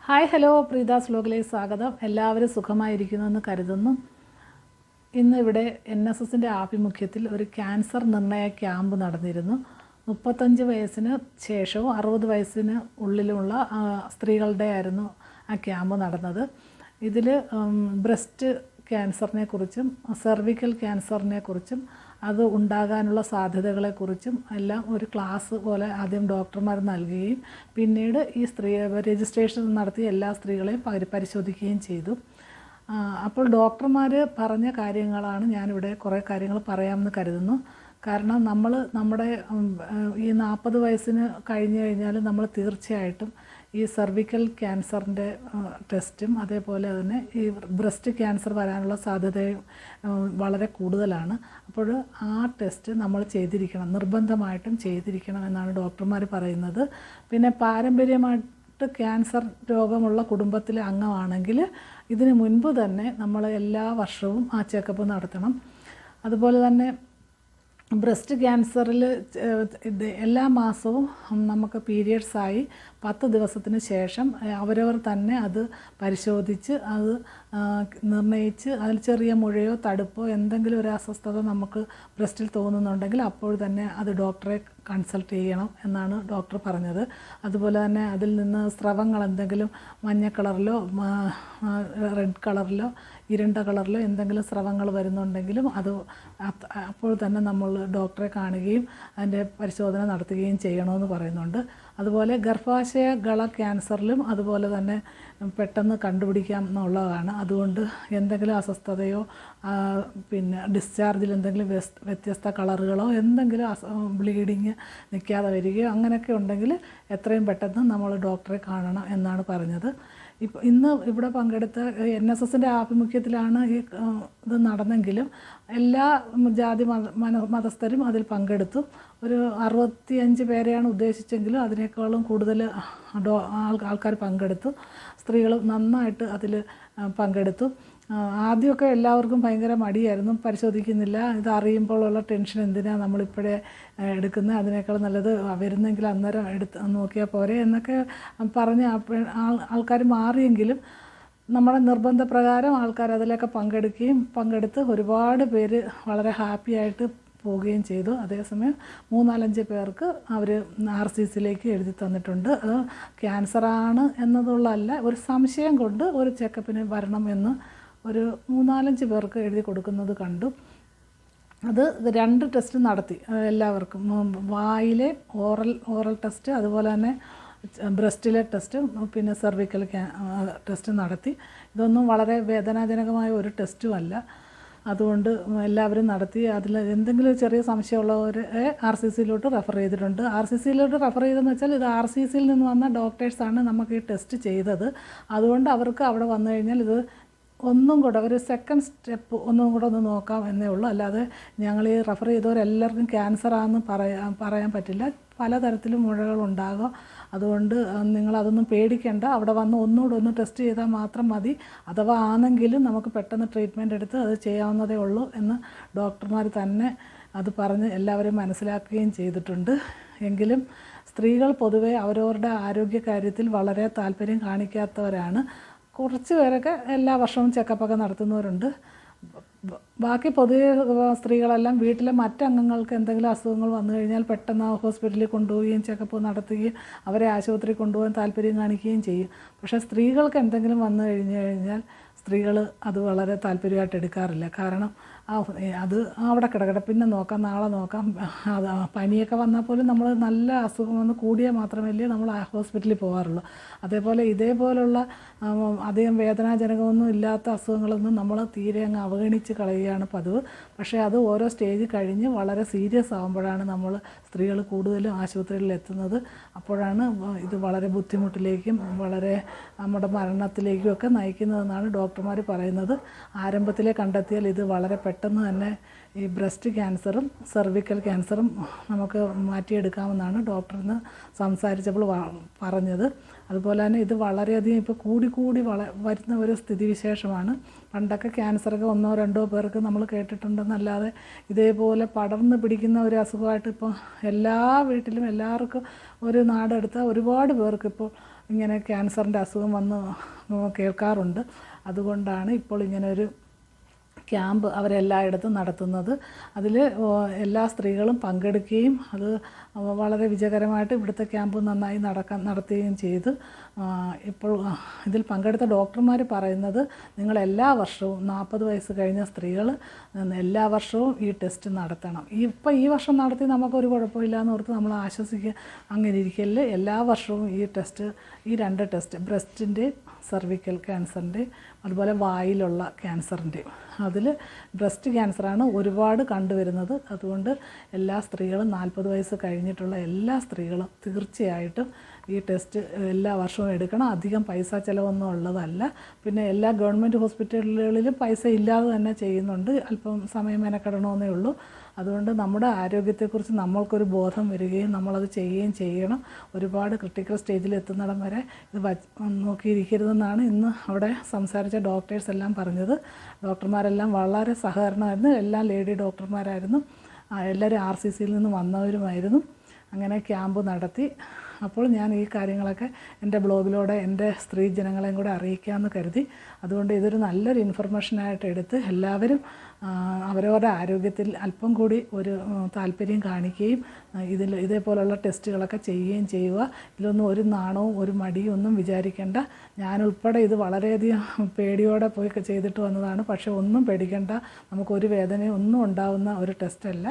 Hi hello പ്രീതാസ് വ്ലോഗിലേക്ക് സ്വാഗതം. എല്ലാവരും സുഖമായിരിക്കുന്നുവെന്ന് കരുതുന്നു. ഇന്ന് ഇവിടെ NSSൻ്റെ ആഭിമുഖ്യത്തിൽ ഒരു ക്യാൻസർ നിർണയ ക്യാമ്പ് നടന്നിരുന്നു. 35 വയസ്സിന് ശേഷവും 60 വയസ്സിന് ഉള്ളിലുമുള്ള സ്ത്രീകളുടെ ആയിരുന്നു ആ ക്യാമ്പ് നടന്നത്. ഇതിൽ ബ്രസ്റ്റ് ക്യാൻസറിനെ കുറിച്ചും സെർവിക്കൽ ക്യാൻസറിനെ കുറിച്ചും അത് ഉണ്ടാകാനുള്ള സാധ്യതകളെക്കുറിച്ചും എല്ലാം ഒരു ക്ലാസ് പോലെ ആദ്യം ഡോക്ടർമാർ നൽകുകയും പിന്നീട് ഈ രജിസ്ട്രേഷൻ നടത്തിയ എല്ലാ സ്ത്രീകളെയും പരിശോധിക്കുകയും ചെയ്തു. അപ്പോൾ ഡോക്ടർമാർ പറഞ്ഞ കാര്യങ്ങളാണ് ഞാനിവിടെ കുറേ കാര്യങ്ങൾ പറയാമെന്ന് കരുതുന്നു. കാരണം നമ്മുടെ ഈ 40 വയസ്സിന് കഴിഞ്ഞ് കഴിഞ്ഞാൽ നമ്മൾ തീർച്ചയായിട്ടും ഈ സെർവിക്കൽ ക്യാൻസറിൻ്റെ ടെസ്റ്റും അതേപോലെ തന്നെ ഈ ബ്രസ്റ്റ് ക്യാൻസർ വരാനുള്ള സാധ്യതയും വളരെ കൂടുതലാണ്. അപ്പോൾ ആ ടെസ്റ്റ് നമ്മൾ ചെയ്തിരിക്കണം, നിർബന്ധമായിട്ടും ചെയ്തിരിക്കണം എന്നാണ് ഡോക്ടർമാർ പറയുന്നത്. പിന്നെ പാരമ്പര്യമായിട്ട് ക്യാൻസർ രോഗമുള്ള കുടുംബത്തിലെ അംഗമാണെങ്കിൽ ഇതിന് മുൻപ് തന്നെ നമ്മൾ എല്ലാ വർഷവും ആ ചെക്കപ്പ് നടത്തണം. അതുപോലെ തന്നെ ബ്രസ്റ്റ് ക്യാൻസറിൽ എല്ലാ മാസവും നമുക്ക് പീരിയഡ്സായി 10 ദിവസത്തിന് ശേഷം അവരവർ തന്നെ അത് പരിശോധിച്ച് അത് നിർണ്ണയിച്ച് അതിൽ ചെറിയ മുഴയോ തടുപ്പോ എന്തെങ്കിലും ഒരു അസ്വസ്ഥത നമുക്ക് ബ്രസ്റ്റിൽ തോന്നുന്നുണ്ടെങ്കിൽ അപ്പോൾ തന്നെ അത് ഡോക്ടറെ കൺസൾട്ട് ചെയ്യണം എന്നാണ് ഡോക്ടർ പറഞ്ഞത്. അതുപോലെ തന്നെ അതിൽ നിന്ന് സ്രവങ്ങൾ എന്തെങ്കിലും മഞ്ഞ കളറിലോ റെഡ് കളറിലോ ഇരുണ്ട കളറിലോ എന്തെങ്കിലും സ്രവങ്ങൾ വരുന്നുണ്ടെങ്കിലും അത് അപ്പോൾ തന്നെ നമ്മൾ ഡോക്ടറെ കാണുകയും അതിൻ്റെ പരിശോധന നടത്തുകയും ചെയ്യണമെന്ന് പറയുന്നുണ്ട്. അതുപോലെ ഗർഭാശയ ഗള ക്യാൻസറിലും അതുപോലെ തന്നെ പെട്ടെന്ന് കണ്ടുപിടിക്കാം എന്നുള്ളതാണ്. അതുകൊണ്ട് എന്തെങ്കിലും അസ്വസ്ഥതയോ പിന്നെ ഡിസ്ചാർജിൽ എന്തെങ്കിലും വ്യത്യസ്ത കളറുകളോ എന്തെങ്കിലും ബ്ലീഡിങ് നിൽക്കാതെ വരികയോ അങ്ങനെയൊക്കെ ഉണ്ടെങ്കിൽ എത്രയും പെട്ടെന്ന് നമ്മൾ ഡോക്ടറെ കാണണം എന്നാണ് പറഞ്ഞത്. ഇന്ന് ഇവിടെ പങ്കെടുത്ത NSSൻ്റെ ആഭിമുഖ്യത്തിലാണ് ഈ ഇത് നടന്നെങ്കിലും എല്ലാ ജാതി മതസ്ഥരും അതിൽ പങ്കെടുത്തു. ഒരു 65 പേരെയാണ് ഉദ്ദേശിച്ചെങ്കിലും അതിനേക്കാളും കൂടുതൽ ആൾക്കാർ പങ്കെടുത്തു. സ്ത്രീകൾ നന്നായിട്ട് അതിൽ പങ്കെടുത്തു. ആദ്യമൊക്കെ എല്ലാവർക്കും ഭയങ്കര മടിയായിരുന്നു, പരിശോധിക്കുന്നില്ല, ഇത് അറിയുമ്പോഴുള്ള ടെൻഷൻ എന്തിനാണ് നമ്മളിപ്പോഴേ എടുക്കുന്നത്, അതിനേക്കാൾ നല്ലത് വരുന്നെങ്കിൽ അന്നേരം എടുത്ത് നോക്കിയാൽ പോരെ എന്നൊക്കെ പറഞ്ഞ് ആൾക്കാർ മാറിയെങ്കിലും നമ്മുടെ നിർബന്ധപ്രകാരം ആൾക്കാർ അതിലൊക്കെ പങ്കെടുത്ത് ഒരുപാട് പേര് വളരെ ഹാപ്പിയായിട്ട് പോവുകയും ചെയ്തു. അതേസമയം 3-4 പേർക്ക് അവർ RCCയിലേക്ക് എഴുതി തന്നിട്ടുണ്ട്. അത് ക്യാൻസറാണ് എന്നതുള്ളതല്ല, ഒരു സംശയം കൊണ്ട് ഒരു ചെക്കപ്പിന് വരണമെന്ന് ഒരു 3-4 പേർക്ക് എഴുതി കൊടുക്കുന്നത് കണ്ടു. അത് 2 ടെസ്റ്റ് നടത്തി എല്ലാവർക്കും. വായിലെ ഓറൽ ടെസ്റ്റ്, അതുപോലെ തന്നെ ബ്രസ്റ്റിലെ ടെസ്റ്റ്, പിന്നെ സെർവിക്കൽ ടെസ്റ്റ് നടത്തി. ഇതൊന്നും വളരെ വേദനാജനകമായ ഒരു ടെസ്റ്റും അല്ല. അതുകൊണ്ട് എല്ലാവരും നടത്തി. അതിൽ എന്തെങ്കിലും ചെറിയ സംശയമുള്ളവരെ RCCയിലോട്ട് റെഫർ ചെയ്തിട്ടുണ്ട്. RCCയിലോട്ട് റെഫർ ചെയ്തതെന്ന് വെച്ചാൽ ഇത് RCCയിൽ നിന്ന് വന്ന ഡോക്ടേഴ്സാണ് നമുക്ക് ഈ ടെസ്റ്റ് ചെയ്തത്. അതുകൊണ്ട് അവർക്ക് അവിടെ വന്നു കഴിഞ്ഞാൽ ഇത് ഒന്നും കൂടെ ഒരു സെക്കൻഡ് സ്റ്റെപ്പ് ഒന്നും കൂടെ ഒന്ന് നോക്കാം എന്നേ ഉള്ളൂ. അല്ലാതെ ഞങ്ങൾ ഈ റെഫർ ചെയ്തവരെല്ലാവർക്കും ക്യാൻസറാണെന്ന് പറയാൻ പറ്റില്ല. പലതരത്തിലും മുഴകളുണ്ടാകും. അതുകൊണ്ട് നിങ്ങളതൊന്നും പേടിക്കേണ്ട. അവിടെ വന്ന് ഒന്നുകൂടെ ഒന്ന് ടെസ്റ്റ് ചെയ്താൽ മാത്രം മതി. അഥവാ ആണെങ്കിലും നമുക്ക് പെട്ടെന്ന് ട്രീറ്റ്മെൻറ്റ് എടുത്ത് അത് ചെയ്യാവുന്നതേ ഉള്ളൂ എന്ന് ഡോക്ടർമാർ തന്നെ അത് പറഞ്ഞ് എല്ലാവരും മനസ്സിലാക്കുകയും ചെയ്തിട്ടുണ്ട്. എങ്കിലും സ്ത്രീകൾ പൊതുവെ അവരവരുടെ ആരോഗ്യകാര്യത്തിൽ വളരെ താല്പര്യം കാണിക്കാത്തവരാണ്. കുറച്ച് പേരൊക്കെ എല്ലാ വർഷവും ചെക്കപ്പൊക്കെ നടത്തുന്നവരുണ്ട്. ബാക്കി പൊതുവെ സ്ത്രീകളെല്ലാം വീട്ടിലെ മറ്റംഗങ്ങൾക്ക് എന്തെങ്കിലും അസുഖങ്ങൾ വന്നു കഴിഞ്ഞാൽ പെട്ടെന്ന് ഹോസ്പിറ്റലിൽ കൊണ്ടുപോവുകയും ചെക്കപ്പ് നടത്തുകയും അവരെ ആശുപത്രിയിൽ കൊണ്ടുപോകാൻ താല്പര്യം കാണിക്കുകയും ചെയ്യും. പക്ഷേ സ്ത്രീകൾക്ക് എന്തെങ്കിലും വന്നു കഴിഞ്ഞാൽ സ്ത്രീകൾ അത് വളരെ താല്പര്യമായിട്ട് എടുക്കാറില്ല. കാരണം അത് അവിടെ കിടക്കട്ടെ, പിന്നെ നോക്കാം, നാളെ നോക്കാം. അത് പനിയൊക്കെ വന്നാൽ പോലും നമ്മൾ നല്ല അസുഖം വന്ന് കൂടിയാൽ മാത്രമല്ലേ നമ്മൾ ഹോസ്പിറ്റലിൽ പോകാറുള്ളൂ. അതേപോലെ ഇതേപോലുള്ള അധികം വേദനാജനകമൊന്നും ഇല്ലാത്ത അസുഖങ്ങളൊന്നും നമ്മൾ തീരെ അങ്ങ് അവഗണിച്ച് കളയുകയാണ് പതിവ്. പക്ഷേ അത് ഓരോ സ്റ്റേജ് കഴിഞ്ഞ് വളരെ സീരിയസ് ആകുമ്പോഴാണ് നമ്മൾ സ്ത്രീകൾ കൂടുതലും ആശുപത്രികളിൽ എത്തുന്നത്. അപ്പോഴാണ് ഇത് വളരെ ബുദ്ധിമുട്ടിലേക്കും വളരെ നമ്മുടെ മരണത്തിലേക്കും ഒക്കെ നയിക്കുന്നതെന്നാണ് ഡോക്ടർമാർ പറയുന്നത്. ആരംഭത്തിലെ കണ്ടെത്തിയാൽ ഇത് വളരെ പെട്ടെന്ന് തന്നെ ഈ ബ്രസ്റ്റ് ക്യാൻസറും സെർവിക്കൽ ക്യാൻസറും നമുക്ക് മാറ്റിയെടുക്കാമെന്നാണ് ഡോക്ടറിന് സംസാരിച്ചപ്പോൾ പറഞ്ഞത്. അതുപോലെ തന്നെ ഇത് വളരെയധികം ഇപ്പോൾ കൂടി വരുന്ന ഒരു സ്ഥിതിവിശേഷമാണ്. പണ്ടൊക്കെ ക്യാൻസറൊക്കെ 1-2 പേർക്ക് നമ്മൾ കേട്ടിട്ടുണ്ടെന്നല്ലാതെ ഇതേപോലെ പടർന്ന് പിടിക്കുന്ന ഒരു അസുഖമായിട്ട് ഇപ്പോൾ എല്ലാ വീട്ടിലും എല്ലാവർക്കും ഒരു നാടെടുത്താൽ ഒരുപാട് പേർക്ക് ഇപ്പോൾ ഇങ്ങനെ ക്യാൻസറിൻ്റെ അസുഖം വന്ന് കേൾക്കാറുണ്ട്. അതുകൊണ്ടാണ് ഇപ്പോൾ ഇങ്ങനൊരു ക്യാമ്പ് അവരെല്ലായിടത്തും നടത്തുന്നത്. അതിൽ എല്ലാ സ്ത്രീകളും പങ്കെടുക്കുകയും അത് വളരെ വിജയകരമായിട്ട് ഇവിടുത്തെ ക്യാമ്പ് നന്നായി നടത്തുകയും ചെയ്തു. ഇപ്പോൾ ഇതിൽ പങ്കെടുത്ത ഡോക്ടർമാർ പറയുന്നത് നിങ്ങൾ എല്ലാ വർഷവും 40 വയസ്സ് കഴിഞ്ഞ സ്ത്രീകൾ എല്ലാ വർഷവും ഈ ടെസ്റ്റ് നടത്തണം. ഈ വർഷം നടത്തി നമുക്കൊരു കുഴപ്പമില്ല എന്ന് ഓർത്ത് നമ്മൾ ആശ്വസിക്കുക അങ്ങനെ ഇരിക്കല്. എല്ലാ വർഷവും ഈ 2 ടെസ്റ്റ് ബ്രസ്റ്റിൻ്റെ, സർവിക്കൽ ക്യാൻസറിൻ്റെ, അതുപോലെ വായിലുള്ള ക്യാൻസറിൻ്റെയും. അതിൽ ബ്രസ്റ്റ് ക്യാൻസറാണ് ഒരുപാട് കണ്ടുവരുന്നത്. അതുകൊണ്ട് എല്ലാ സ്ത്രീകളും 40 വയസ്സ് കഴിഞ്ഞിട്ടുള്ള എല്ലാ സ്ത്രീകളും തീർച്ചയായിട്ടും ഈ ടെസ്റ്റ് എല്ലാ വർഷവും എടുക്കണം. അധികം പൈസ ചിലവൊന്നും ഉള്ളതല്ല. പിന്നെ എല്ലാ ഗവൺമെൻറ് ഹോസ്പിറ്റലുകളിലും പൈസ ഇല്ലാതെ തന്നെ ചെയ്യുന്നുണ്ട്. അല്പം സമയം മെനക്കെടണമെന്നേ ഉള്ളൂ. അതുകൊണ്ട് നമ്മുടെ ആരോഗ്യത്തെക്കുറിച്ച് നമ്മൾക്കൊരു ബോധം വരികയും നമ്മളത് ചെയ്യുകയും ചെയ്യണം. ഒരുപാട് ക്രിട്ടിക്കൽ സ്റ്റേജിൽ എത്തുന്നിടം വരെ ഇത് നോക്കിയിരിക്കരുതെന്നാണ് ഇന്ന് അവിടെ സംസാരിച്ച ഡോക്ടേഴ്സ് എല്ലാം പറഞ്ഞത്. ഡോക്ടർമാരെല്ലാം വളരെ സഹകരണമായിരുന്നു. എല്ലാം ലേഡി ഡോക്ടർമാരായിരുന്നു. എല്ലാവരും RCCയിൽ നിന്ന് വന്നവരുമായിരുന്നു. അങ്ങനെ ക്യാമ്പ് നടത്തി. അപ്പോൾ ഞാൻ ഈ കാര്യങ്ങളൊക്കെ എൻ്റെ ബ്ലോഗിലൂടെ എൻ്റെ സ്ത്രീ ജനങ്ങളെയും കൂടെ അറിയിക്കാമെന്ന് കരുതി. അതുകൊണ്ട് ഇതൊരു നല്ലൊരു ഇൻഫർമേഷനായിട്ട് എടുത്ത് എല്ലാവരും അവരവരുടെ ആരോഗ്യത്തിൽ അല്പം കൂടി ഒരു താല്പര്യം കാണിക്കുകയും ഇതേപോലുള്ള ടെസ്റ്റുകളൊക്കെ ചെയ്യുകയും ചെയ്യുക. ഇതിലൊന്നും ഒരു നാണവും ഒരു മടിയും ഒന്നും വിചാരിക്കേണ്ട. ഞാനുൾപ്പെടെ ഇത് വളരെയധികം പേടിയോടെ പോയി ചെയ്തിട്ട് വന്നതാണ്. പക്ഷേ ഒന്നും പേടിക്കേണ്ട. നമുക്കൊരു വേദനയും ഒന്നും ഉണ്ടാവുന്ന ഒരു ടെസ്റ്റല്ല.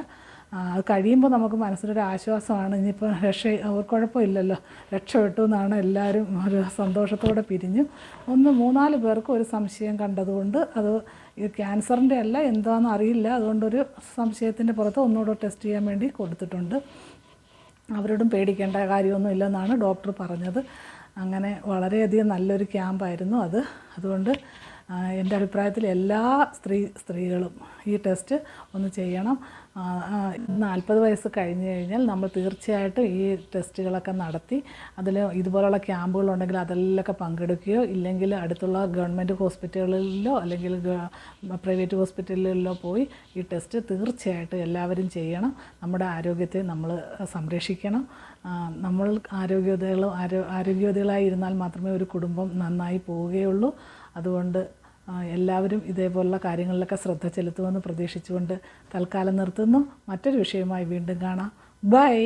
അത് കഴിയുമ്പോൾ നമുക്ക് മനസ്സിലൊരു ആശ്വാസമാണ്. ഇനിയിപ്പോൾ കുഴപ്പമില്ലല്ലോ, രക്ഷപ്പെട്ടു എന്നാണ് എല്ലാവരും ഒരു സന്തോഷത്തോടെ പിരിഞ്ഞു. 3-4 പേർക്ക് ഒരു സംശയം കണ്ടതുകൊണ്ട് അത് ഈ ക്യാൻസറിൻ്റെ അല്ല, എന്താണെന്ന് അറിയില്ല. അതുകൊണ്ടൊരു സംശയത്തിൻ്റെ പുറത്ത് ഒന്നുകൂടെ ടെസ്റ്റ് ചെയ്യാൻ വേണ്ടി കൊടുത്തിട്ടുണ്ട്. അവരോടും പേടിക്കേണ്ട കാര്യമൊന്നും ഇല്ലെന്നാണ് ഡോക്ടർ പറഞ്ഞത്. അങ്ങനെ വളരെയധികം നല്ലൊരു ക്യാമ്പായിരുന്നു അത്. അതുകൊണ്ട് എൻ്റെ അഭിപ്രായത്തിൽ എല്ലാ സ്ത്രീകളും ഈ ടെസ്റ്റ് ഒന്ന് ചെയ്യണം. 40 വയസ്സ് കഴിഞ്ഞ് കഴിഞ്ഞാൽ നമ്മൾ തീർച്ചയായിട്ടും ഈ ടെസ്റ്റുകളൊക്കെ നടത്തി ഇതുപോലുള്ള ക്യാമ്പുകളുണ്ടെങ്കിൽ അതിലൊക്കെ പങ്കെടുക്കുകയോ ഇല്ലെങ്കിൽ അടുത്തുള്ള ഗവൺമെൻറ് ഹോസ്പിറ്റലുകളിലോ അല്ലെങ്കിൽ പ്രൈവറ്റ് ഹോസ്പിറ്റലുകളിലോ പോയി ഈ ടെസ്റ്റ് തീർച്ചയായിട്ടും എല്ലാവരും ചെയ്യണം. നമ്മുടെ ആരോഗ്യത്തെ നമ്മൾ സംരക്ഷിക്കണം. നമ്മൾ ആരോഗ്യവതികളായി ഇരുന്നാൽ മാത്രമേ ഒരു കുടുംബം നന്നായി പോവുകയുള്ളൂ. അതുകൊണ്ട് എല്ലാവരും ഇതേപോലുള്ള കാര്യങ്ങളിലൊക്കെ ശ്രദ്ധ ചെലുത്തുമെന്ന് പ്രതീക്ഷിച്ചുകൊണ്ട് തൽക്കാലം നിർത്തുന്നു. മറ്റൊരു വിഷയമായി വീണ്ടും കാണാം. ബൈ.